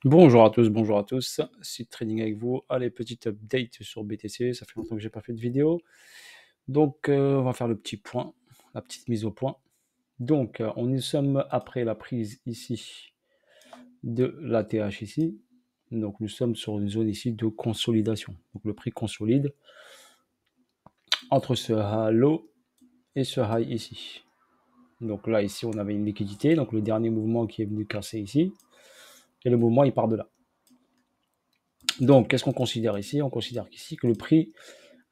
Bonjour à tous, Site Trading avec vous. Allez, petite update sur BTC, ça fait longtemps que j'ai pas fait de vidéo. Donc, on va faire le petit point, la petite mise au point. Donc, on y sommes après la prise ici de la TH ici. Donc, nous sommes sur une zone ici de consolidation. Donc, le prix consolide entre ce low et ce high ici. Donc là, ici, on avait une liquidité. Donc, le dernier mouvement qui est venu casser ici. Et le mouvement, il part de là. Donc, qu'est-ce qu'on considère ici? On considère qu'ici, que le prix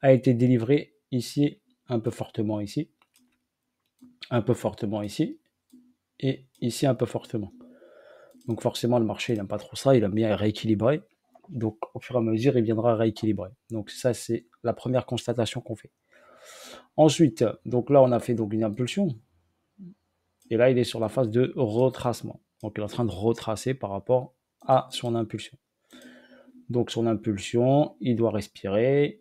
a été délivré ici, un peu fortement ici, et ici un peu fortement. Donc forcément, le marché, il n'aime pas trop ça, il aime bien rééquilibrer. Donc au fur et à mesure, il viendra rééquilibrer. Donc ça, c'est la première constatation qu'on fait. Ensuite, donc là, on a fait donc une impulsion, et là, il est sur la phase de retracement. Donc il est en train de retracer par rapport à son impulsion. Donc son impulsion, il doit respirer.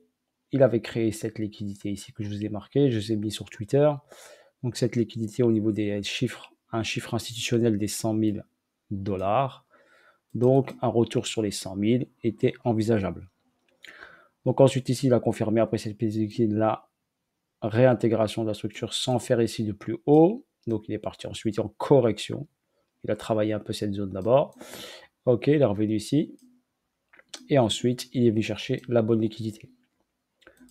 Il avait créé cette liquidité ici que je vous ai marqué, je vous ai mis sur Twitter. Donc cette liquidité au niveau des chiffres, un chiffre institutionnel des 100 000 dollars. Donc un retour sur les 100 000 était envisageable. Donc ensuite ici, il a confirmé après cette liquidité la réintégration de la structure sans faire ici de plus haut. Donc il est parti ensuite en correction. Il a travaillé un peu cette zone d'abord. Ok, il est revenu ici. Et ensuite, il est venu chercher la bonne liquidité.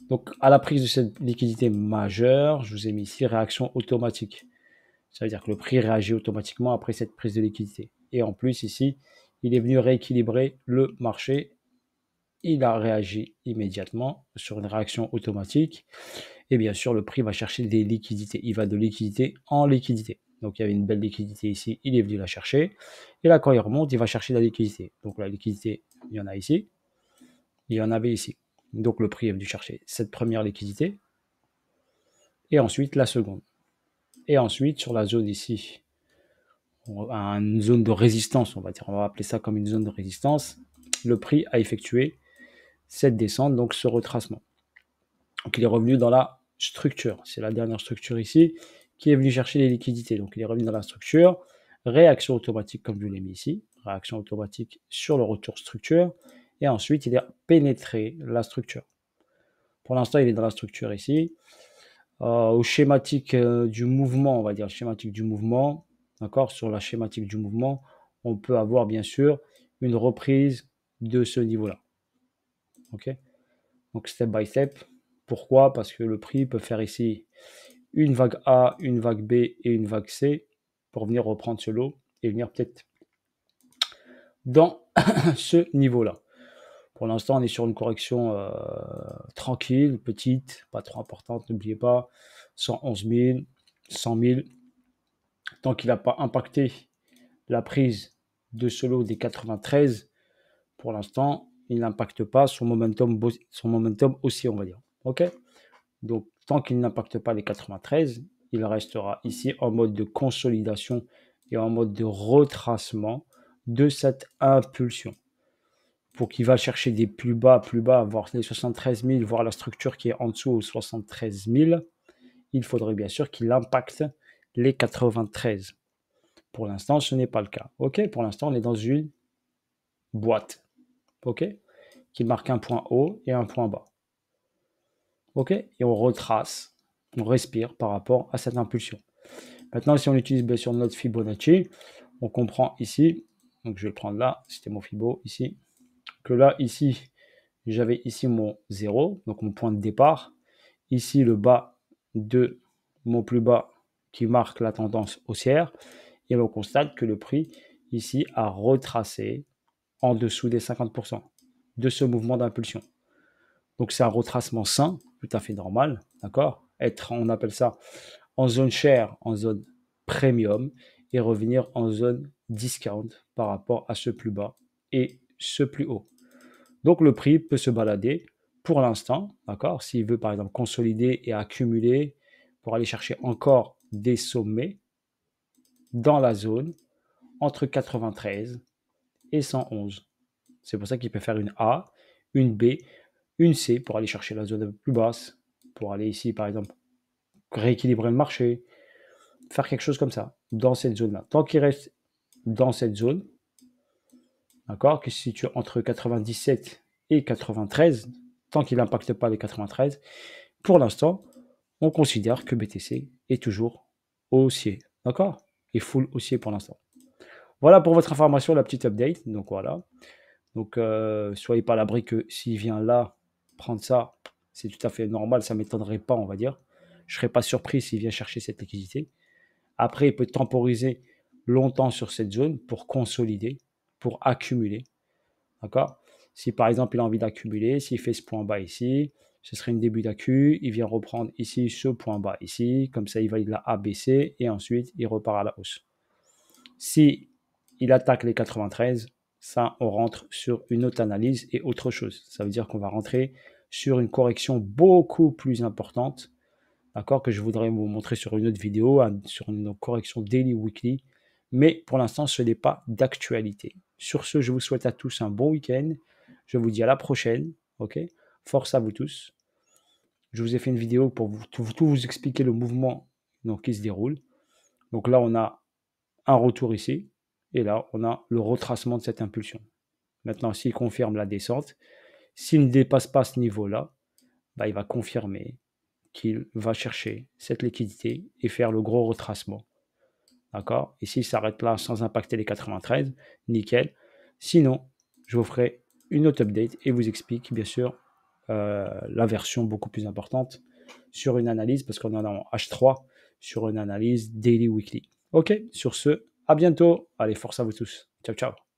Donc à la prise de cette liquidité majeure, je vous ai mis ici réaction automatique. Ça veut dire que le prix réagit automatiquement après cette prise de liquidité. Et en plus, ici, il est venu rééquilibrer le marché. Il a réagi immédiatement sur une réaction automatique. Et bien sûr, le prix va chercher des liquidités. Il va de liquidité en liquidité. Donc, il y avait une belle liquidité ici. Il est venu la chercher. Et là, quand il remonte, il va chercher la liquidité. Donc, la liquidité, il y en a ici. Il y en avait ici. Donc, le prix est venu chercher cette première liquidité. Et ensuite, la seconde. Et ensuite, sur la zone ici, une zone de résistance, on va appeler ça comme une zone de résistance, le prix a effectué cette descente, donc ce retracement. Donc il est revenu dans la structure, c'est la dernière structure ici, qui est venu chercher les liquidités. Donc il est revenu dans la structure, réaction automatique comme je l'ai mis ici, réaction automatique sur le retour structure, et ensuite il a pénétré la structure. Pour l'instant, il est dans la structure ici. Au schématique du mouvement, on va dire schématique du mouvement, d'accord, sur la schématique du mouvement, on peut avoir bien sûr une reprise de ce niveau-là. Ok, donc step by step. Pourquoi? Parce que le prix peut faire ici une vague A, une vague B et une vague C pour venir reprendre ce lot et venir peut-être dans ce niveau-là. Pour l'instant, on est sur une correction tranquille, petite, pas trop importante, n'oubliez pas, 111 000, 100 000. Tant qu'il n'a pas impacté la prise de ce lot des 93, pour l'instant, il n'impacte pas son momentum aussi, on va dire. Ok. Donc, tant qu'il n'impacte pas les 93, il restera ici en mode de consolidation et en mode de retracement de cette impulsion. Pour qu'il va chercher des plus bas, voire les 73 000, voire la structure qui est en dessous aux 73 000, il faudrait bien sûr qu'il impacte les 93. Pour l'instant, ce n'est pas le cas. Ok, pour l'instant, on est dans une boîte. Ok, qui marque un point haut et un point bas. Ok, et on retrace, on respire par rapport à cette impulsion. Maintenant, si on utilise bien sûr notre Fibonacci, on comprend ici, donc je vais le prendre là, c'était mon Fibo ici, que là, ici, j'avais ici mon 0, donc mon point de départ. Ici, le bas de mon plus bas qui marque la tendance haussière. Et on constate que le prix, ici, a retracé en dessous des 50% de ce mouvement d'impulsion. Donc, c'est un retracement sain, tout à fait normal, d'accord? On appelle ça en zone chère, en zone premium, et revenir en zone discount par rapport à ce plus bas et ce plus haut. Donc, le prix peut se balader pour l'instant, d'accord? S'il veut, par exemple, consolider et accumuler pour aller chercher encore des sommets dans la zone entre 93 et 111. C'est pour ça qu'il peut faire une A, une B, une C pour aller chercher la zone un peu plus basse, pour aller ici, par exemple, rééquilibrer le marché, faire quelque chose comme ça, dans cette zone-là. Tant qu'il reste dans cette zone, d'accord, qui se situe entre 97 et 93, tant qu'il n'impacte pas les 93, pour l'instant, on considère que BTC est toujours haussier, d'accord, et full haussier pour l'instant. Voilà pour votre information, la petite update. Donc voilà. Donc soyez pas à l'abri que s'il vient là prendre ça, c'est tout à fait normal, ça ne m'étonnerait pas, on va dire. Je ne serais pas surpris s'il vient chercher cette liquidité. Après, il peut temporiser longtemps sur cette zone pour consolider, pour accumuler. D'accord. Si par exemple il a envie d'accumuler, s'il fait ce point bas ici, ce serait une début d'accu, il vient reprendre ici ce point bas ici, comme ça il valide la ABC et ensuite il repart à la hausse. Si il attaque les 93, ça on rentre sur une autre analyse et autre chose. Ça veut dire qu'on va rentrer sur une correction beaucoup plus importante, d'accord, que je voudrais vous montrer sur une autre vidéo, sur une correction daily weekly. Mais pour l'instant, ce n'est pas d'actualité. Sur ce, je vous souhaite à tous un bon week-end. Je vous dis à la prochaine. Ok. Force à vous tous. Je vous ai fait une vidéo pour tout vous expliquer le mouvement donc, qui se déroule. Donc là, on a un retour ici. Et là, on a le retracement de cette impulsion. Maintenant, s'il confirme la descente, s'il ne dépasse pas ce niveau-là, bah, il va confirmer qu'il va chercher cette liquidité et faire le gros retracement. D'accord. Et s'il s'arrête là sans impacter les 93, nickel. Sinon, je vous ferai une autre update et vous explique bien sûr la version beaucoup plus importante sur une analyse, parce qu'on en a en H3 sur une analyse daily weekly. Ok, sur ce, à bientôt. Allez, force à vous tous. Ciao, ciao.